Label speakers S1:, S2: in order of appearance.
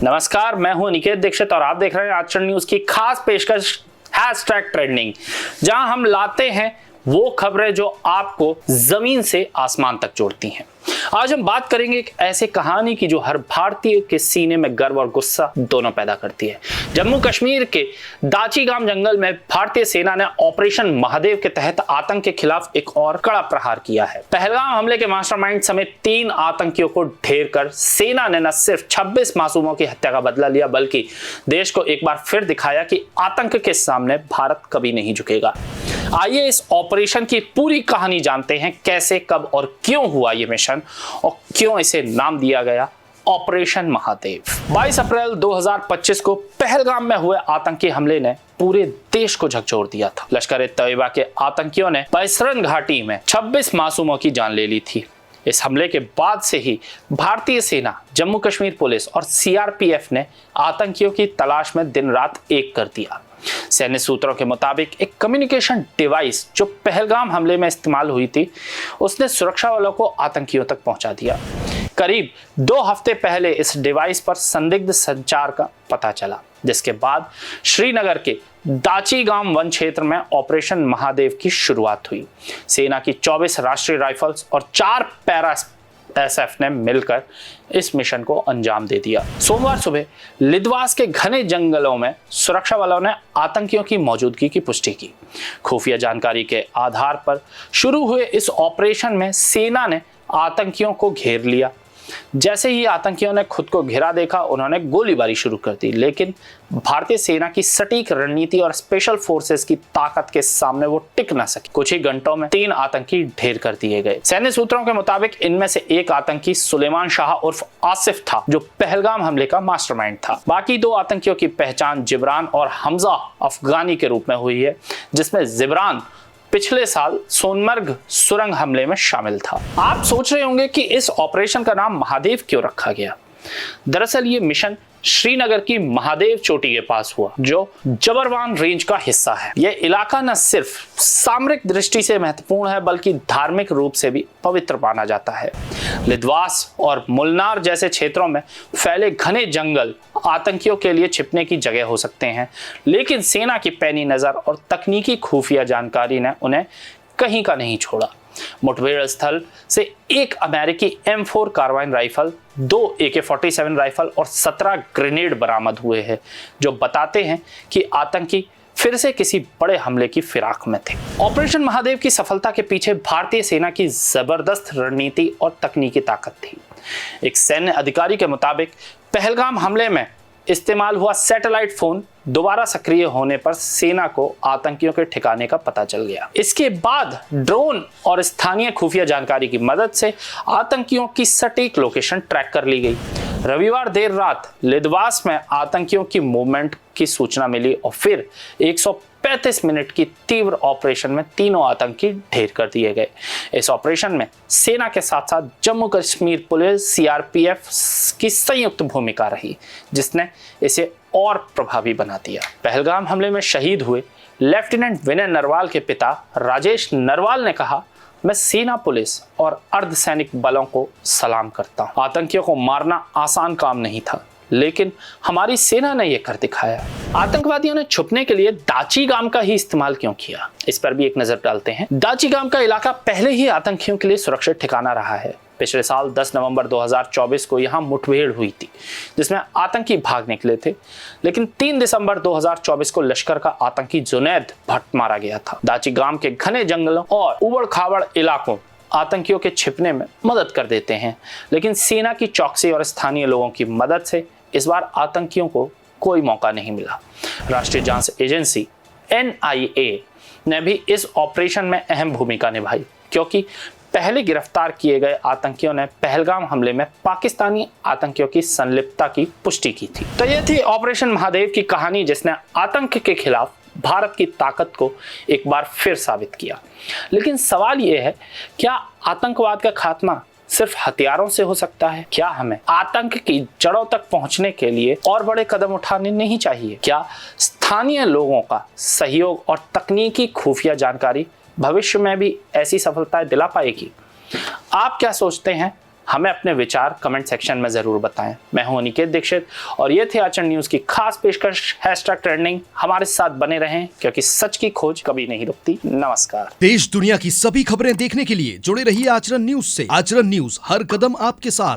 S1: नमस्कार, मैं हूं निकेत दीक्षित और आप देख रहे हैं आजकल न्यूज की खास पेशकश #ट्रेंडिंग, जहां हम लाते हैं वो खबरें जो आपको जमीन से आसमान तक जोड़ती हैं। आज हम बात करेंगे एक ऐसी कहानी की जो हर भारतीय के सीने में गर्व और गुस्सा दोनों पैदा करती है। जम्मू कश्मीर के दाचीगाम जंगल में भारतीय सेना ने ऑपरेशन महादेव के तहत आतंक के खिलाफ एक और कड़ा प्रहार किया है। पहलगाम हमले के मास्टरमाइंड समेत 3 आतंकियों को ढेर कर सेना ने न सिर्फ 26 मासूमों की हत्या का बदला लिया, बल्कि देश को एक बार फिर दिखाया कि आतंक के सामने भारत कभी नहीं झुकेगा। आइए इस ऑपरेशन की पूरी कहानी जानते हैं, कैसे, कब और क्यों हुआ ये मिशन और क्यों इसे नाम दिया गया ऑपरेशन महादेव। 22 अप्रैल 2025 को पहलगाम में हुए आतंकी हमले ने पूरे देश को झकझोर दिया था। लश्कर-ए-तैयबा के आतंकियों ने बैसरन घाटी में 26 मासूमों की जान ले ली थी। इस हमले के बाद से ही भारतीय सेना, जम्मू कश्मीर पुलिस और सीआरपीएफ ने आतंकियों की तलाश में दिन रात एक कर दिया। सैन्य सूत्रों के मुताबिक एक कम्युनिकेशन डिवाइस जो पहलगाम हमले में इस्तेमाल हुई थी, उसने सुरक्षा वालों को आतंकियों तक पहुंचा दिया। करीब 2 हफ्ते पहले इस डिवाइस पर संदिग्ध संचार का पता चला, जिसके बाद श्रीनगर के दाचीगाम वन क्षेत्र में ऑपरेशन महादेव की शुरुआत हुई। सेना की 24 राष्ट्रीय राइफल्स और 4 पैरा एसएफ ने मिलकर इस मिशन को अंजाम दे दिया। सोमवार सुबह लिद्वास के घने जंगलों में सुरक्षा वालों ने आतंकियों की मौजूदगी की पुष्टि की। खुफिया जानकारी के आधार पर शुरू हुए इस ऑपरेशन में सेना ने आतंकियों को घेर लिया। जैसे ही आतंकियों ने खुद को घिरा देखा, उन्होंने गोलीबारी शुरू कर दी, लेकिन भारतीय सेना की सटीक रणनीति और स्पेशल फोर्सेस की ताकत के सामने वो टिक न सकी। कुछ ही घंटों में 3 आतंकी ढेर कर दिए गए। सैन्य सूत्रों के मुताबिक इनमें से एक आतंकी सुलेमान शाह उर्फ आसिफ था, जो पहलगाम हमले का मास्टरमाइंड था। बाकी 2 आतंकियों की पहचान जिब्रान और हमजा अफगानी के रूप में हुई है, जिसमें जिब्रान पिछले साल सोनमर्ग सुरंग हमले में शामिल था। आप सोच रहे होंगे कि इस ऑपरेशन का नाम महादेव क्यों रखा गया। दरअसल ये मिशन श्रीनगर की महादेव चोटी के पास हुआ, जो जबरवान रेंज का हिस्सा है। यह इलाका न सिर्फ सामरिक दृष्टि से महत्वपूर्ण है, बल्कि धार्मिक रूप से भी पवित्र माना जाता है। लिद्वास और मुलनार जैसे क्षेत्रों में फैले घने जंगल आतंकियों के लिए छिपने की जगह हो सकते हैं, लेकिन सेना की पैनी नजर और तकनीकी खुफिया जानकारी ने उन्हें कहीं का नहीं छोड़ा। मुठभेड़ स्थल से एक अमेरिकी M4 carbene rifle, 2 AK-47 rifle और 17 ग्रेनेड बरामद हुए हैं, जो बताते हैं कि आतंकी फिर से किसी बड़े हमले की फिराक में थे। ऑपरेशन महादेव की सफलता के पीछे भारतीय सेना की जबरदस्त रणनीति और तकनीकी ताकत थी। एक सैन्य अधिकारी के मुताबिक पहलगाम हमले में इस्तेमाल हुआ सैटेलाइट फोन दोबारा सक्रिय होने पर सेना को आतंकियों के ठिकाने का पता चल गया। इसके बाद ड्रोन और स्थानीय खुफिया जानकारी की मदद से आतंकियों की सटीक लोकेशन ट्रैक कर ली गई। रविवार देर रात लिद्वास में आतंकियों की मूवमेंट की सूचना मिली और फिर 135 मिनट की तीव्र ऑपरेशन में तीनों आतंकी ढेर कर दिए गए। इस ऑपरेशन में सेना के साथ साथ जम्मू कश्मीर पुलिस, सीआरपीएफ की संयुक्त भूमिका रही, जिसने इसे और प्रभावी बना दिया। पहलगाम हमले में शहीद हुए लेफ्टिनेंट विनय नरवाल के पिता राजेश नरवाल ने कहा, मैं सेना, पुलिस और अर्धसैनिक बलों को सलाम करता हूं। आतंकियों को मारना आसान काम नहीं था, लेकिन हमारी सेना ने यह कर दिखाया। आतंकवादियों ने छुपने के लिए दाचीगाम का ही इस्तेमाल क्यों किया, इस पर भी एक नजर डालते हैं। दाचीगाम का इलाका पहले ही आतंकियों के लिए सुरक्षित ठिकाना रहा है। पिछले साल 10 नवंबर 2024 को यहां मुठभेड़ हुई थी, जिसमें आतंकी भाग निकले थे, लेकिन 3 दिसंबर 2024 को लश्कर का आतंकी जुनैद भट्ट मारा गया था। दाचीगाम के घने जंगलों और उबड़-खाबड़ इलाकों आतंकियों के छिपने में मदद कर देते हैं, लेकिन सेना की चौकसी और स्थानीय लोगों की मदद से इस बार आतंकियों को कोई मौका नहीं मिला। राष्ट्रीय जांच एजेंसी NIA ने भी इस ऑपरेशन में अहम भूमिका निभाई, क्योंकि पहले गिरफ्तार किए गए आतंकियों ने पहलगाम हमले में पाकिस्तानी आतंकियों की संलिप्तता की पुष्टि की थी। तो यह थी ऑपरेशन महादेव की कहानी, जिसने आतंक के खिलाफ भारत की ताकत को एक बार फिर साबित किया। लेकिन सवाल यह है, क्या आतंकवाद का खात्मा सिर्फ हथियारों से हो सकता है? क्या हमें आतंक की जड़ों तक पहुंचने के लिए और बड़े कदम उठाने नहीं चाहिए? क्या स्थानीय लोगों का सहयोग और तकनीकी खुफिया जानकारी भविष्य में भी ऐसी सफलताएं दिला पाएगी? आप क्या सोचते हैं? हमें अपने विचार कमेंट सेक्शन में जरूर बताएं। मैं हूं अनिकेत दीक्षित और ये थे आचरण न्यूज की खास पेशकश #ट्रेंडिंग। हमारे साथ बने रहें क्योंकि सच की खोज कभी नहीं रुकती। नमस्कार।
S2: देश दुनिया की सभी खबरें देखने के लिए जुड़े रहिए आचरण न्यूज से। आचरण न्यूज, हर कदम आपके साथ।